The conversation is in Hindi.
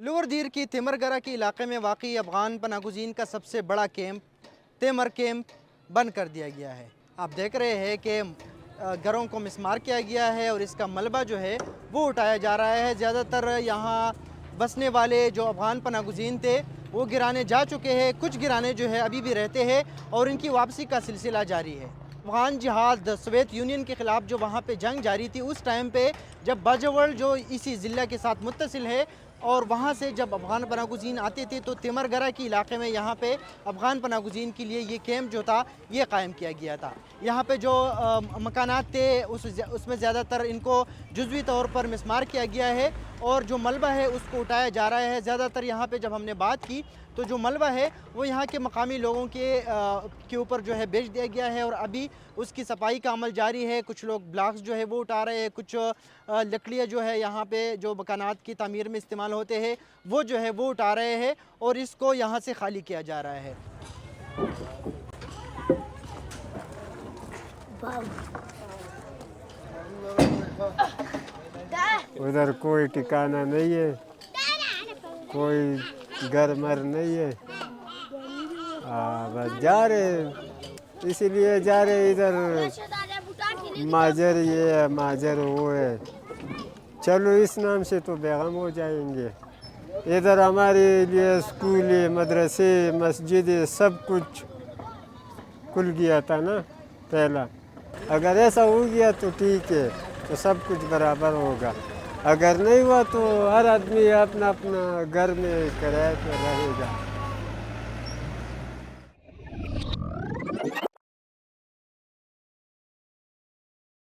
लोअर दीर की तिमरगरा के इलाके में वाक़ई अफ़गान पनागुज़ीन का सबसे बड़ा कैंप तिमर कैंप बंद कर दिया गया है। आप देख रहे हैं कि घरों को मिसमार किया गया है और इसका मलबा जो है वो उठाया जा रहा है। ज़्यादातर यहाँ बसने वाले जो अफ़गान पनागुज़ीन थे वो गिराने जा चुके हैं, कुछ गिराने जो है अभी भी रहते हैं और इनकी वापसी का सिलसिला जारी है। अफ़गान जिहाद सोवियत यूनियन के ख़िलाफ़ जो वहाँ पे जंग जारी थी, उस टाइम पे जब बाजवल जो इसी ज़िला के साथ मुत्तसिल है और वहाँ से जब अफ़गान पनागुज़ीन आते थे तो तिमरगरा के इलाके में यहाँ पे अफ़गान पनागुज़ीन के लिए ये कैंप जो था ये कायम किया गया था। यहाँ पे जो मकानात थे उसमें ज़्यादातर इनको जुज़वी तौर पर मिसमार किया गया है और जो मलबा है उसको उठाया जा रहा है। ज़्यादातर यहाँ पे जब हमने बात की तो जो मलबा है वो यहाँ के मकामी लोगों के ऊपर जो है बेच दिया गया है और अभी उसकी सफाई का अमल जारी है। कुछ लोग ब्लॉक्स जो है वो उठा रहे हैं, कुछ लकड़ियाँ जो है यहाँ पे जो मकानात की तामीर में इस्तेमाल होते हैं वो जो है वो उठा रहे हैं और इसको यहाँ से खाली किया जा रहा है। उधर कोई ठिकाना नहीं है, कोई घर मर नहीं है। बस जा रहे, इसीलिए जा रहे इधर माजर ये है माजर वो है। चलो इस नाम से तो बेगम हो जाएंगे। इधर हमारे लिए स्कूल मदरसे मस्जिद सब कुछ खुल गया था ना पहला। अगर ऐसा हो गया तो ठीक है, तो सब कुछ बराबर होगा। अगर नहीं हुआ तो हर आदमी अपना अपना घर में किराए पर रहेगा।